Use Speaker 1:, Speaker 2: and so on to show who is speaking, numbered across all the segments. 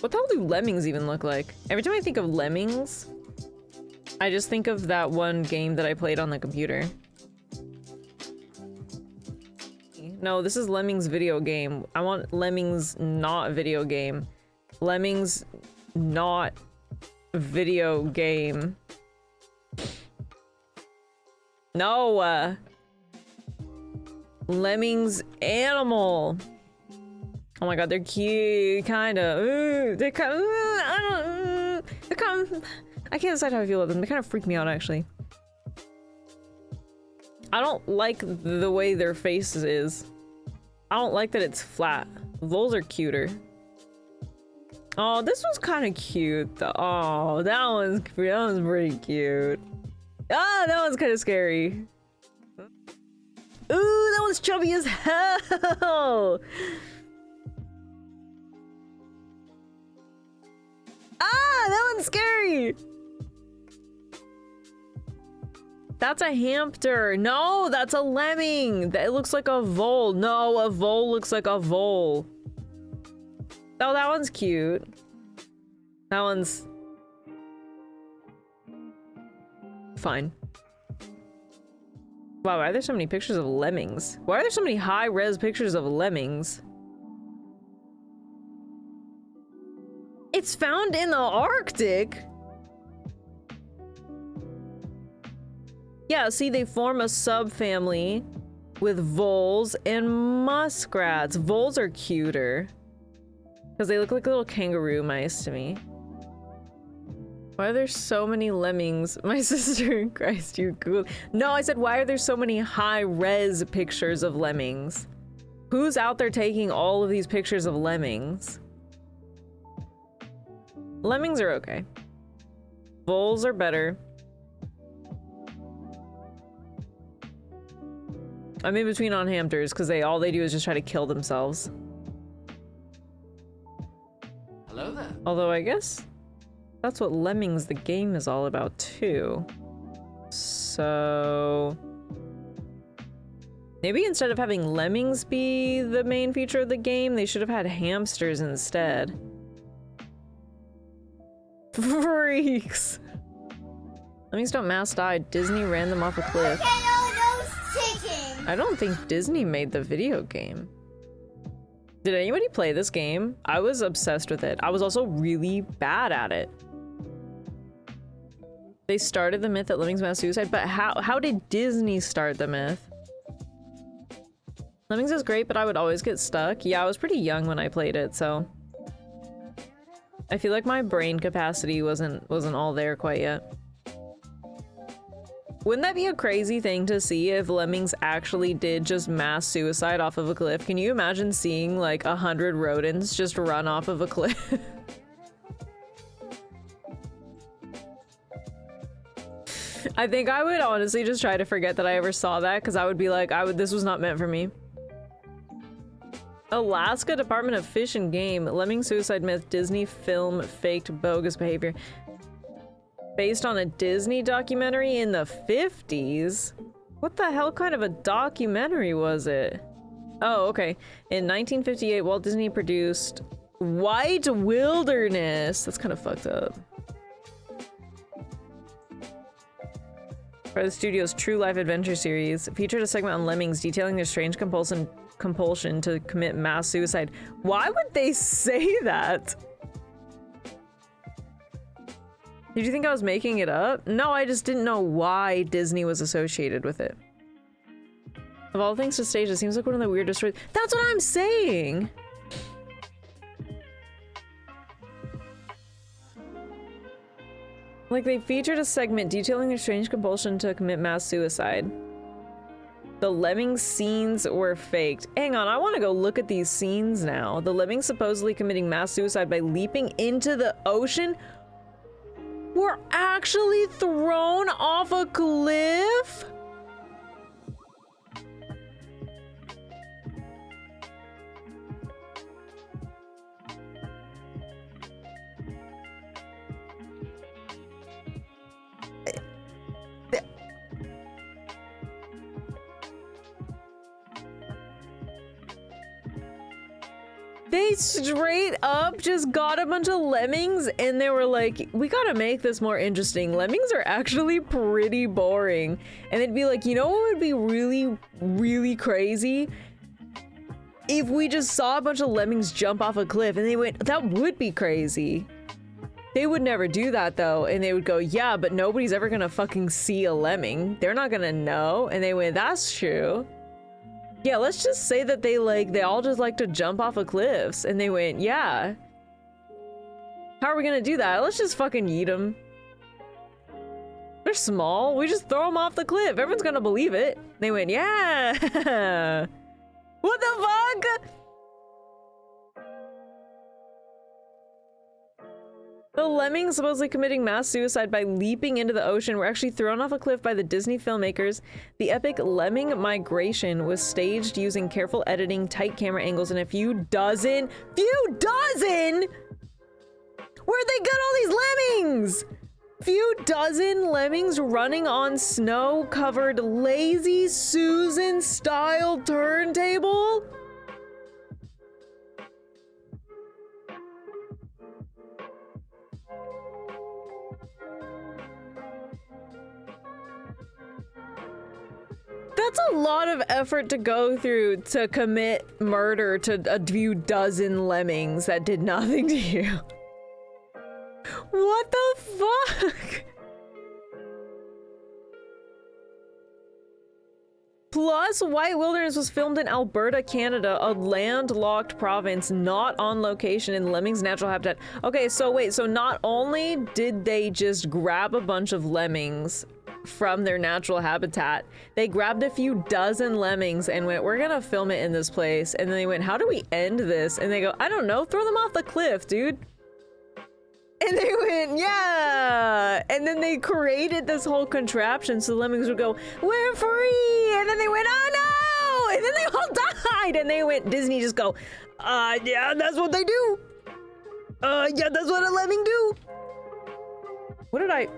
Speaker 1: What the hell do lemmings even look like? Every time I think of lemmings, I just think of that one game that I played on the computer. No, this is Lemmings video game. I want Lemmings not video game. Lemmings not video game. No! Lemmings animal. Oh my god, they're cute, kinda. They're kind of, I can't decide how I feel about them. They kind of freak me out, actually. I don't like the way their face is. I don't like that it's flat. Those are cuter. Oh, this one's kind of cute, though. Oh, that one's pretty cute. Ah, that one's kind of scary. Ooh, that one's chubby as hell! Ah, that one's scary! That's a hamster. No, that's a lemming. It looks like a vole. No, a vole looks like a vole. Oh, that one's cute. That one's... fine. Wow, why are there so many pictures of lemmings? Why are there so many high-res pictures of lemmings? It's found in the Arctic. Yeah, see, they form a subfamily with voles and muskrats. Voles are cuter because they look like little kangaroo mice to me. Why are there so many lemmings? My sister, Christ, you cool. No, I said, why are there so many high-res pictures of lemmings? Who's out there taking all of these pictures of lemmings? Lemmings are okay. Voles are better. I'm in between on hamsters because all they do is just try to kill themselves.
Speaker 2: Hello there.
Speaker 1: Although I guess that's what Lemmings the game is all about too. So maybe instead of having lemmings be the main feature of the game, they should have had hamsters instead. Freaks. Lemmings don't mass die. Disney ran them off a cliff. I don't think Disney made the video game. Did anybody play this game? I was obsessed with it. I was also really bad at it. They started the myth that Lemmings mass suicide, but how did Disney start the myth? Lemmings is great, but I would always get stuck. Yeah, I was pretty young when I played it, so I feel like my brain capacity wasn't all there quite yet. Wouldn't that be a crazy thing to see if Lemmings actually did just mass suicide off of a cliff? Can you imagine seeing like 100 rodents just run off of a cliff? I think I would honestly just try to forget that I ever saw that, because I would be like, this was not meant for me. Alaska Department of Fish and Game. Lemming suicide myth. Disney film faked bogus behavior. Based on a Disney documentary in the 50s? What the hell kind of a documentary was it? Oh, okay. In 1958, Walt Disney produced White Wilderness. That's kind of fucked up. For the studio's True Life Adventure series, featured a segment on lemmings detailing their strange compulsion to commit mass suicide. Why would they say that? Did you think I was making it up? No, I just didn't know why Disney was associated with it. Of all things to stage, it seems like one of the weirdest stories. That's what I'm saying! Like, they featured a segment detailing their strange compulsion to commit mass suicide. The Lemmings scenes were faked. Hang on, I want to go look at these scenes now. The Lemmings supposedly committing mass suicide by leaping into the ocean were actually thrown off a cliff? They straight up just got a bunch of lemmings and they were like, we gotta make this more interesting. Lemmings are actually pretty boring. And they'd be like, you know what would be really, really crazy? If we just saw a bunch of lemmings jump off a cliff. And they went, that would be crazy. They would never do that though. And they would go, yeah, but nobody's ever gonna fucking see a lemming. They're not gonna know. And they went, that's true. Yeah, let's just say that they all just like to jump off of cliffs. And they went, yeah. How are we gonna do that? Let's just fucking eat them. They're small. We just throw them off the cliff. Everyone's gonna believe it. They went, yeah. What the fuck? The lemmings supposedly committing mass suicide by leaping into the ocean were actually thrown off a cliff by the Disney filmmakers. The epic lemming migration was staged using careful editing, tight camera angles, and a few dozen? Where'd they get all these lemmings? Few dozen lemmings running on snow-covered Lazy Susan-style turntable? That's a lot of effort to go through to commit murder to a few dozen lemmings that did nothing to you. What the fuck? Plus, White Wilderness was filmed in Alberta, Canada, a landlocked province not on location in lemmings' natural habitat. Okay, so wait, so not only did they just grab a bunch of lemmings from their natural habitat, they grabbed a few dozen lemmings and went, we're gonna film it in this place. And then they went, how do we end this? And they go, I don't know, throw them off the cliff, dude. And they went, yeah. And then they created this whole contraption so the lemmings would go, we're free. And then they went, oh no. And then they all died. And they went, Disney just go, yeah, that's what they do. Yeah, that's what a lemming do. What did I...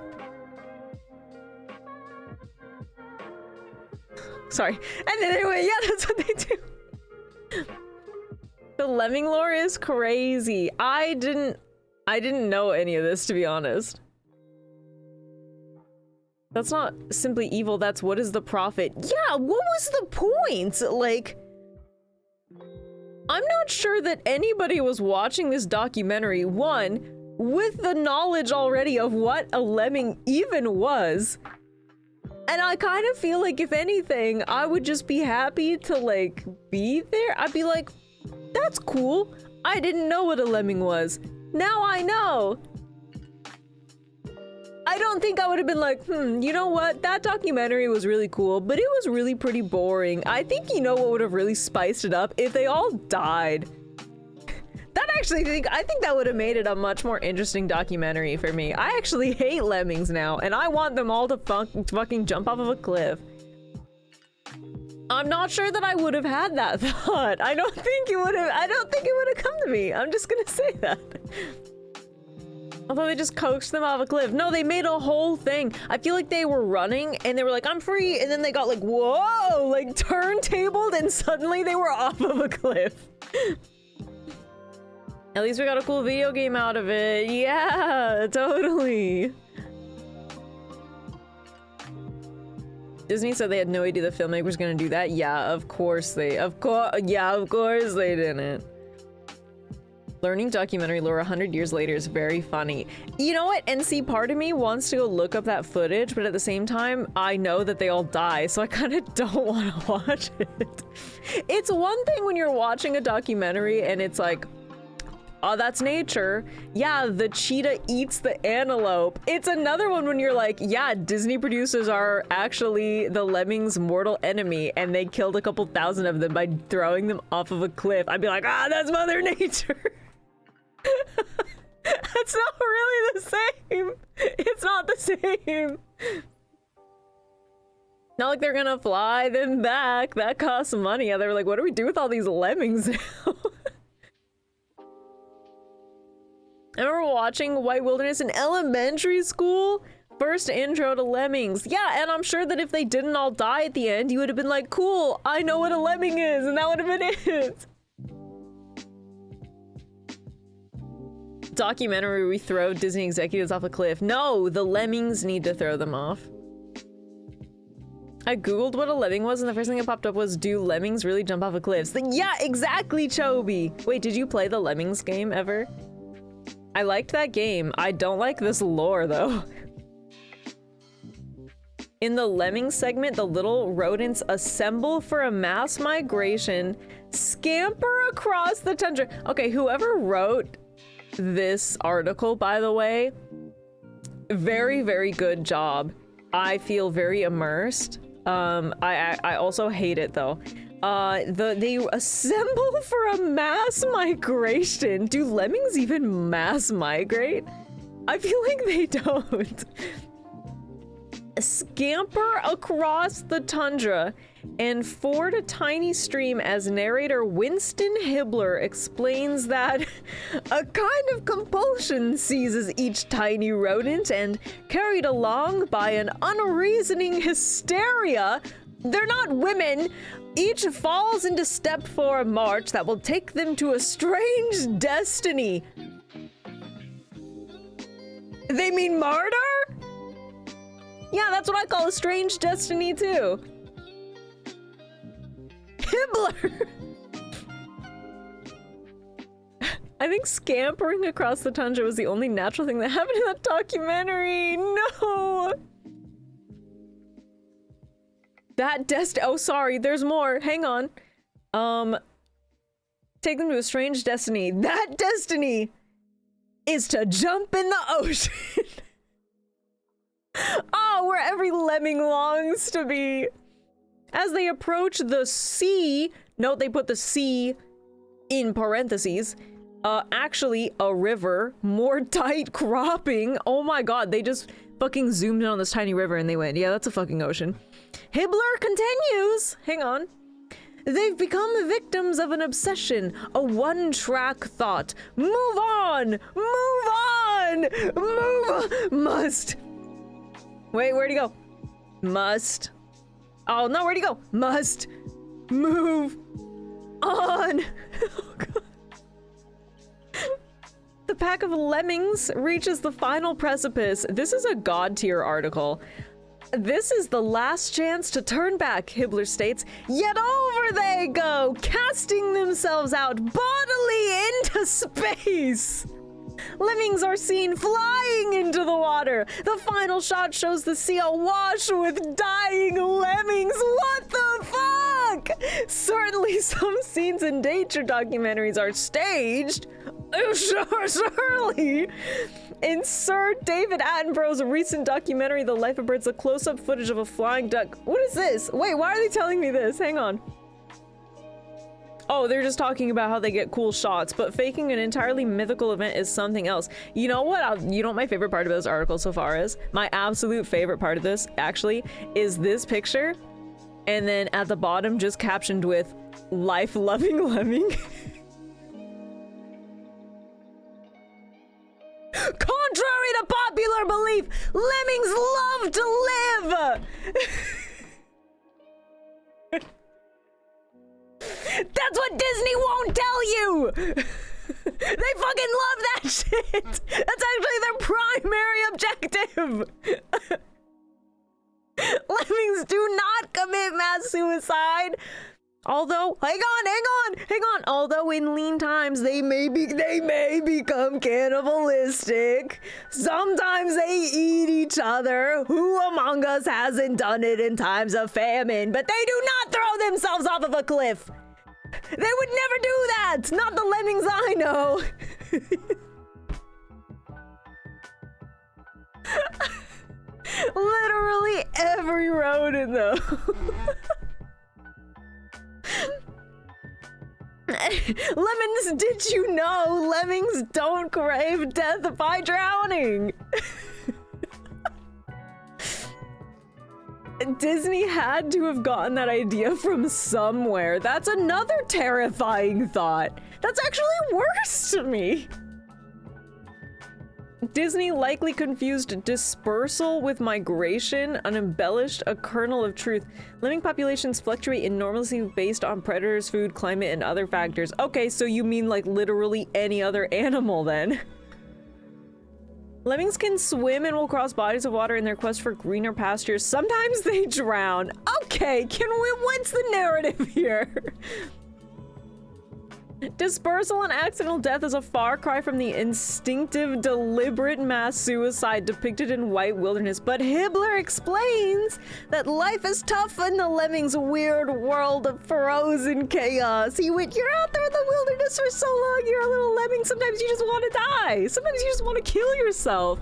Speaker 1: Sorry. And then they went, yeah, that's what they do. The lemming lore is crazy. I didn't know any of this, to be honest. That's not simply evil, that's what is the profit. Yeah, what was the point? Like, I'm not sure that anybody was watching this documentary, one, with the knowledge already of what a lemming even was. And I kind of feel like, if anything, I would just be happy to, like, be there. I'd be like, that's cool. I didn't know what a lemming was. Now I know. I don't think I would have been like, you know what? That documentary was really cool, but it was really pretty boring. I think you know what would have really spiced it up? If they all died. I think that would have made it a much more interesting documentary for me. I actually hate lemmings now, and I want them all to fucking jump off of a cliff. I'm not sure that I would have had that thought. I don't think it would have come to me. I'm just gonna say that. Although they just coaxed them off a cliff. No, they made a whole thing. I feel like they were running and they were like, I'm free. And then they got like, whoa, like turntabled and suddenly they were off of a cliff. At least we got a cool video game out of it. Yeah, totally. Disney said they had no idea the filmmaker was gonna do that. Yeah, of course they didn't. Learning documentary lore 100 years later is very funny. You know what? And see, part of me wants to go look up that footage, but at the same time, I know that they all die, so I kind of don't want to watch it. It's one thing when you're watching a documentary and it's like, oh, that's nature. Yeah, the cheetah eats the antelope. It's another one when you're like, yeah, Disney producers are actually the lemmings' mortal enemy, and they killed a couple thousand of them by throwing them off of a cliff. I'd be like, ah, that's Mother Nature. That's not really the same. It's not the same. Not like they're gonna fly them back. That costs money. Yeah, they were like, what do we do with all these lemmings now? I remember watching White Wilderness in elementary school. First intro to lemmings. Yeah, and I'm sure that if they didn't all die at the end, you would have been like, cool, I know what a lemming is, and that would have been it. Documentary where we throw Disney executives off a cliff. No, the Lemmings need to throw them off. I googled what a lemming was and the first thing that popped up was, do lemmings really jump off of cliffs? Yeah, exactly, Chobi! Wait, did you play the Lemmings game ever? I liked that game. I don't like this lore though. In the Lemmings segment, the little rodents assemble for a mass migration, scamper across the tundra. Okay, whoever wrote this article, by the way, very, very good job. I feel very immersed. I also hate it though. They assemble for a mass migration. Do lemmings even mass migrate? I feel like they don't. Scamper across the tundra and ford a tiny stream as narrator Winston Hibbler explains that a kind of compulsion seizes each tiny rodent and, carried along by an unreasoning hysteria, they're not women, each falls into step for a march that will take them to a strange destiny. They mean murder? Yeah, that's what I call a strange destiny too. Hibbler! I think scampering across the tundra was the only natural thing that happened in that documentary. No! Oh, sorry, there's more. Hang on. Take them to a strange destiny. That destiny is to jump in the ocean. Oh, where every lemming longs to be. As they approach the sea, note they put the sea in parentheses, actually a river, more tight cropping. Oh my god, they just fucking zoomed in on this tiny river and they went, yeah, that's a fucking ocean. Hibbler continues, hang on. They've become victims of an obsession, a one-track thought. Move on! Move on! Must. Wait, where'd he go? Must. Oh no, where'd he go? Must. Move on. Oh, God. The pack of lemmings reaches the final precipice. This is a god tier article. This is the last chance to turn back, Hibbler states. Yet over they go, casting themselves out bodily into space. Lemmings are seen flying into the water. The final shot shows the sea awash with dying lemmings. What the fuck? Certainly some scenes in nature documentaries are staged. Surely. In Sir David Attenborough's recent documentary, The Life of Birds, a close-up footage of a flying duck. What is this? Wait, why are they telling me this? Hang on. Oh, they're just talking about how they get cool shots, but faking an entirely mythical event is something else. You know what? You know what my favorite part of this article so far is? My absolute favorite part of this, actually, is this picture, and then at the bottom, just captioned with, life-loving lemming. Contrary to popular belief, lemmings love to live! That's what Disney won't tell you! They fucking love that shit! That's actually their primary objective! Lemmings do not commit mass suicide! Although, hang on! Although in lean times they may become cannibalistic. Sometimes they eat each other. Who among us hasn't done it in times of famine? But they do not throw themselves off of a cliff. They would never do that. Not the lemmings I know. Literally every rodent though. Lemons, did you know lemmings don't crave death by drowning? Disney had to have gotten that idea from somewhere. That's another terrifying thought. That's actually worse to me. Disney likely confused dispersal with migration and embellished a kernel of truth. Lemming populations fluctuate enormously based on predators, food, climate, and other factors. Okay, so you mean like literally any other animal then? Lemmings can swim and will cross bodies of water in their quest for greener pastures. Sometimes they drown. Okay, what's the narrative here? Dispersal and accidental death is a far cry from the instinctive, deliberate mass suicide depicted in White Wilderness, but Hibbler explains that life is tough in the Lemmings' weird world of frozen chaos. You're out there in the wilderness for so long, you're a little lemming, sometimes you just want to die. Sometimes you just want to kill yourself.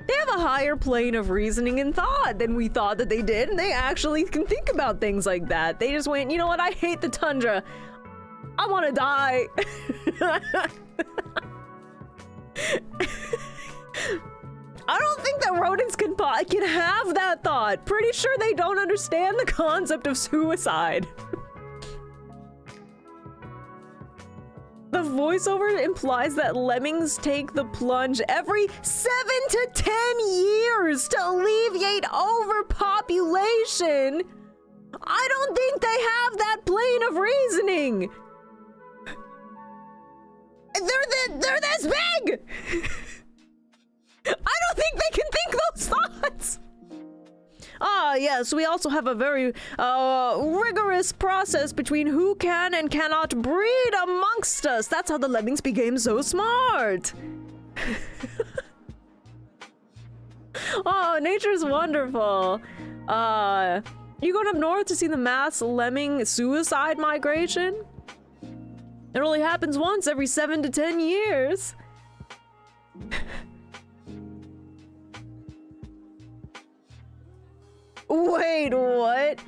Speaker 1: They have a higher plane of reasoning and thought than we thought that they did, and they actually can think about things like that. They just went, you know what, I hate the tundra. I want to die. I don't think that rodents can have that thought. Pretty sure they don't understand the concept of suicide. The voiceover implies that lemmings take the plunge every 7 to 10 years to alleviate overpopulation. I don't think they have that plane of reasoning. They're this big! I don't think they can think those thoughts! Ah, yes, we also have a very rigorous process between who can and cannot breed amongst us. That's how the lemmings became so smart. Oh, nature's wonderful. You going up north to see the mass lemming suicide migration? It only happens once every 7 to 10 years. Wait, what?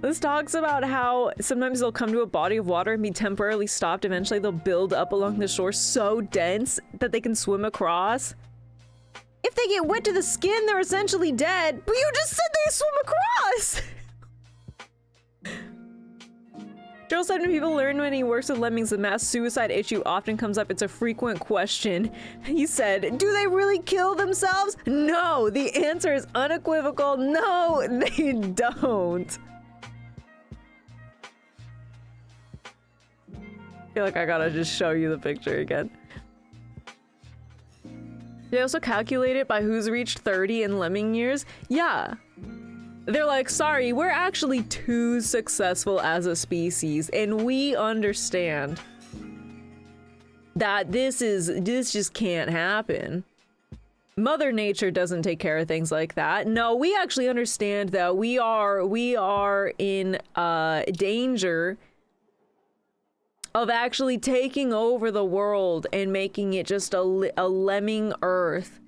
Speaker 1: This talks about how sometimes they'll come to a body of water and be temporarily stopped. Eventually they'll build up along the shore so dense that they can swim across. If they get wet to the skin, they're essentially dead. But you just said they swim across! Joe said when people learn when he works with lemmings, the mass suicide issue often comes up. It's a frequent question. He said, do they really kill themselves? No, the answer is unequivocal. No, they don't. I feel like I gotta just show you the picture again. They also calculate it by who's reached 30 in lemming years. Yeah. They're like, sorry, we're actually too successful as a species, and we understand that this just can't happen. Mother Nature doesn't take care of things like that. No, we actually understand that we are in danger of actually taking over the world and making it just a lemming Earth.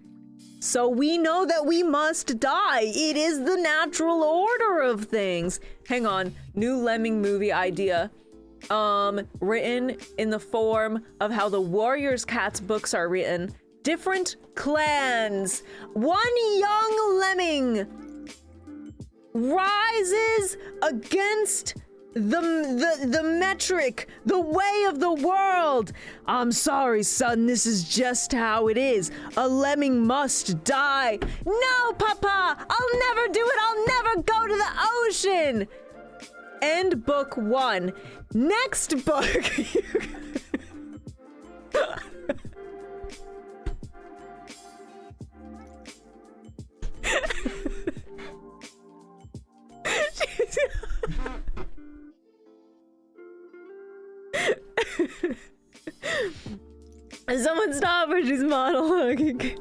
Speaker 1: So we know that we must die. It is the natural order of things. Hang on, new lemming movie idea. Written in the form of how the Warriors Cats books are written. Different clans. One young lemming rises against the metric, the way of the world. I'm sorry, son, this is just how it is. A lemming must die. No, Papa, I'll never do it. I'll never go to the ocean. End book 1. Next book. Someone stop her, she's monologuing. Can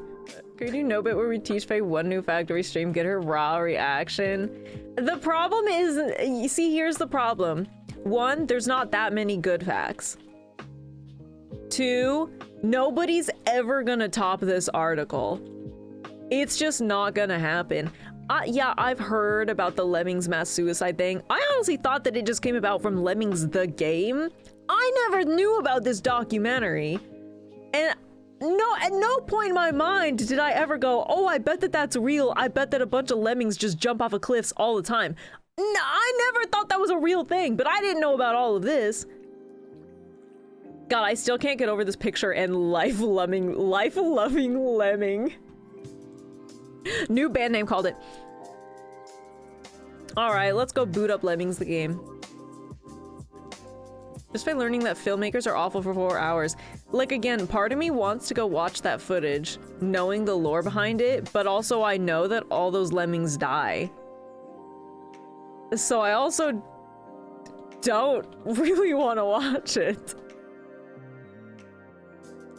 Speaker 1: we do no bit where we teach Faye one new fact every stream, get her raw reaction? The problem is, you see, here's the problem. 1, there's not that many good facts. 2, nobody's ever gonna top this article. It's just not gonna happen. Yeah, I've heard about the Lemmings mass suicide thing. I honestly thought that it just came about from Lemmings the game. I never knew about this documentary. And no, at no point in my mind did I ever go, oh, I bet that that's real. I bet that a bunch of lemmings just jump off of cliffs all the time. No, I never thought that was a real thing, but I didn't know about all of this. God, I still can't get over this picture and life-loving lemming. New band name called it. All right, let's go boot up Lemmings the game. Just by learning that filmmakers are awful for 4 hours. Like, again, part of me wants to go watch that footage, knowing the lore behind it, but also I know that all those lemmings die. So I also don't really want to watch it.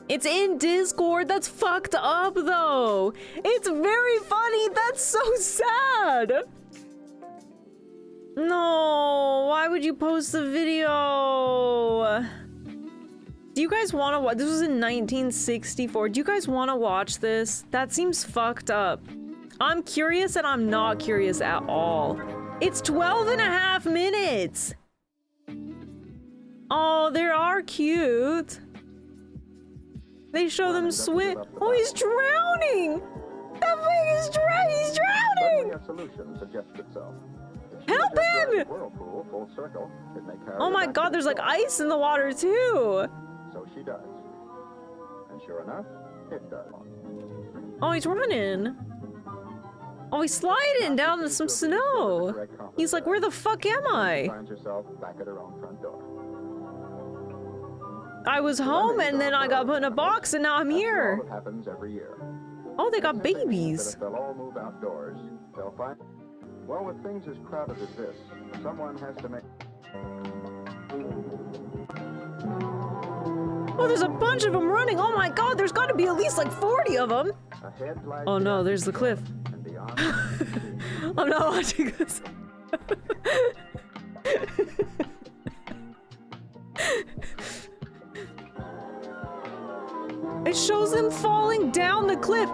Speaker 1: It's in Discord. That's fucked up, though. It's very funny. That's so sad. No, why would you post the video? Do you guys want to watch? This was in 1964. Do you guys want to watch this? That seems fucked up. I'm curious and I'm not curious at all. It's 12.5 minutes. Oh, they are cute. They show them swim. Oh, he's drowning. That thing is he's drowning.
Speaker 2: A solution suggests itself.
Speaker 1: Help him!
Speaker 2: Whirlpool, full circle, it may carry
Speaker 1: Oh my god, there's like ice in the water too!
Speaker 2: So she does. And sure enough, it does.
Speaker 1: Oh, he's running. Oh, he's sliding down some snow. He's like, where the fuck am I?
Speaker 2: Finds herself back at her own front door.
Speaker 1: I was home and then I got put in a box and now I'm here.
Speaker 2: It happens every year.
Speaker 1: Oh, they got babies.
Speaker 2: If they'll all move outdoors, they'll find... Well, with things as crowded as this, someone has to make...
Speaker 1: Oh, there's a bunch of them running. Oh my god, there's got to be at least like 40 of them. Oh no, there's the cliff. I'm not watching this. It shows them falling down the cliff.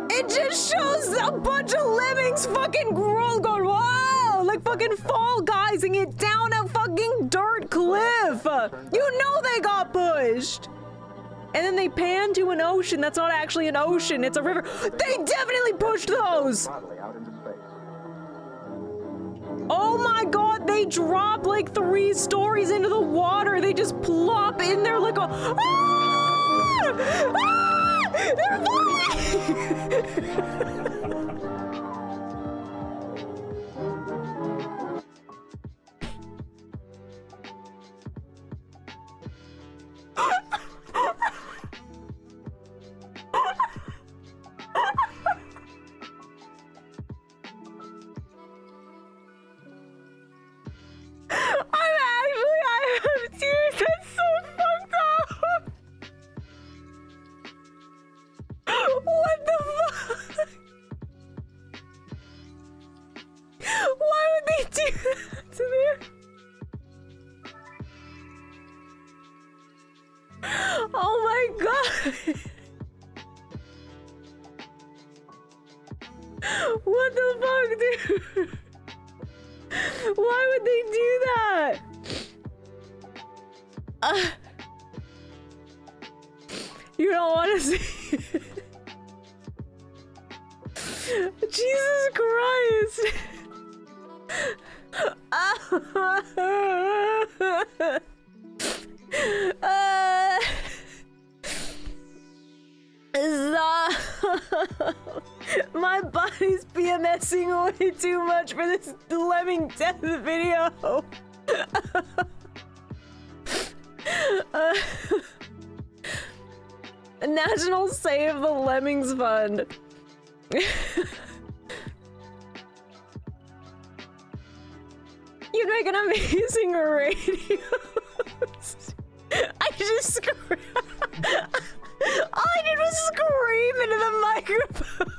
Speaker 1: It just shows a bunch of lemmings fucking going, wow, like fucking Fall Guysing it down a fucking dirt cliff. You know they got pushed. And then they pan to an ocean that's not actually an ocean, it's a river. They definitely pushed those. Oh my god, they drop like 3 stories into the water. They just plop in there like a... Ah! Ah! They're flying! I have tears. That's so fucked up. What the fuck? Why would they do that to me? Oh my god. What the fuck, dude? Why would they do that? You don't want to see it. Jesus Christ. My body's PMSing way too much for this lemming death video. National Save the Lemmings Fund. You'd make an amazing radio. I just screamed. All I did was scream into the microphone.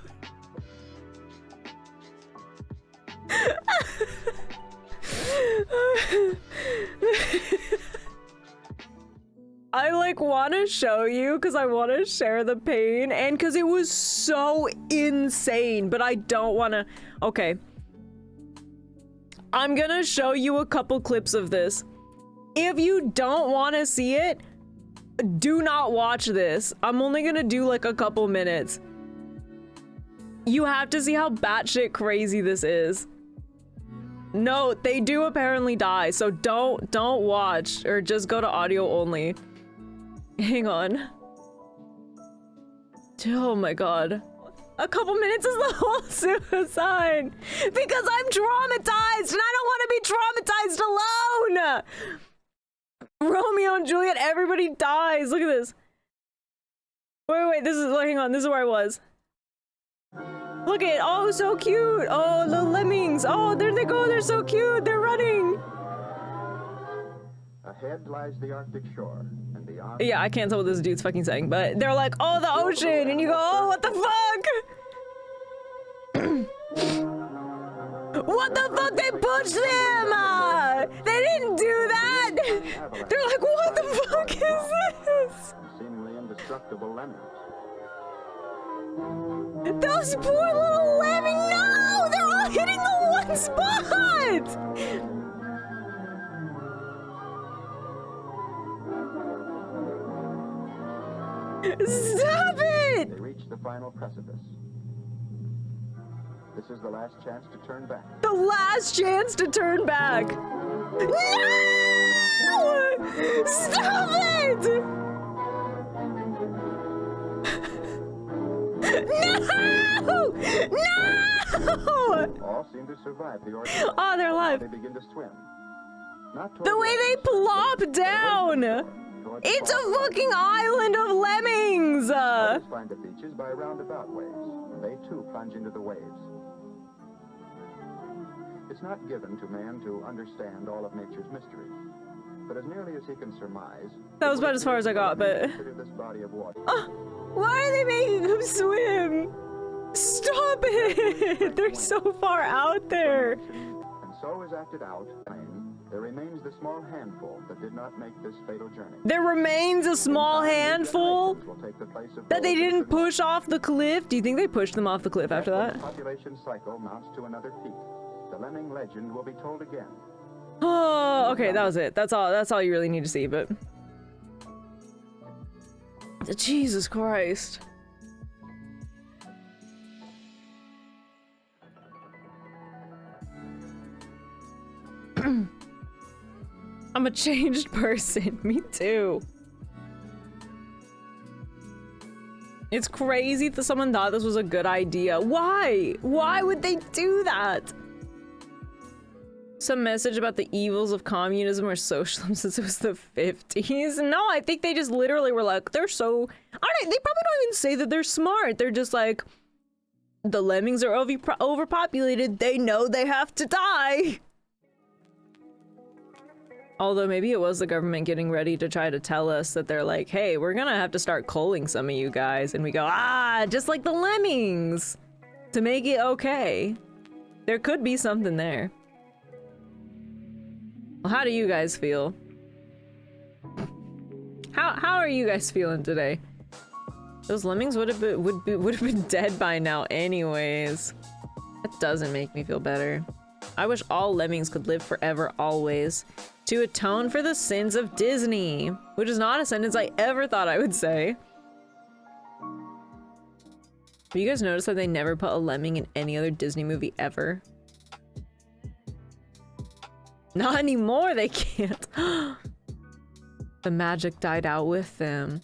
Speaker 1: I like want to show you because I want to share the pain and because it was so insane, but I don't want to. Okay. I'm gonna show you a couple clips of this. If you don't want to see it, do not watch this. I'm only gonna do like a couple minutes. You have to see how batshit crazy this is. No, they do apparently die, so don't watch or just go to audio only. Hang on. Oh my god. A couple minutes is the whole suicide. Because I'm traumatized and I don't want to be traumatized alone. Romeo and Juliet, everybody dies. Look at this. Wait, this is, hang on, this is where I was. Look at, oh, so cute. Oh, the lemmings. Oh, there they go, they're so cute. They're running.
Speaker 2: Ahead lies the Arctic shore, and beyond...
Speaker 1: Yeah, I can't tell what this dude's fucking saying, but they're like, oh, the ocean, and you go, oh, what the fuck? What the fuck? They pushed them! They didn't do that! They're like, what the fuck is this?
Speaker 2: Seemingly indestructible lemmings.
Speaker 1: Those poor little lemmings! No! They're all hitting the one spot! Stop it!
Speaker 2: They reach the final precipice. This is the last chance to turn back.
Speaker 1: The last chance to turn back. No! Stop it! No! No!
Speaker 2: All seem to survive the ordeal.
Speaker 1: Oh, they're alive.
Speaker 2: They begin to swim. Not toward
Speaker 1: The way they plop down.
Speaker 2: towards
Speaker 1: It's a
Speaker 2: the
Speaker 1: fucking island of lemmings.
Speaker 2: Others find the beaches by roundabout ways. They too plunge into the waves. It's not given to man to understand all of nature's mysteries, but as nearly as he can surmise,
Speaker 1: That was about as far as I got, but...
Speaker 2: consider this body of water.
Speaker 1: Why are they making them swim? Stop it! They're so far out there.
Speaker 2: And so is acted out. There remains the small handful that did not make this fatal journey.
Speaker 1: There remains a small handful
Speaker 2: Will take the place of
Speaker 1: that they
Speaker 2: those who
Speaker 1: didn't
Speaker 2: could
Speaker 1: push off the cliff. Do you think they pushed them off the cliff after
Speaker 2: not.
Speaker 1: that?
Speaker 2: The population cycle mounts to another peak. The lemming legend will be told again.
Speaker 1: Oh, okay, that was it. That's all you really need to see, but... Jesus Christ. I'm a changed person. Me too. It's crazy that someone thought this was a good idea. Why? Why would they do that? Some message about the evils of communism or socialism since it was the 50s. No, I think they just literally were like, they're so... They probably don't even say that they're smart. They're just like, the lemmings are overpopulated. They know they have to die. Although maybe it was the government getting ready to try to tell us that they're like, hey, we're gonna have to start culling some of you guys. And we go, just like the lemmings. To make it okay. There could be something there. Well, how do you guys feel? How are you guys feeling today? Those lemmings would have been dead by now anyways. That doesn't make me feel better. I wish all lemmings could live forever always. To atone for the sins of Disney. Which is not a sentence I ever thought I would say. Have you guys noticed that they never put a lemming in any other Disney movie ever? Not anymore, they can't. The magic died out with them.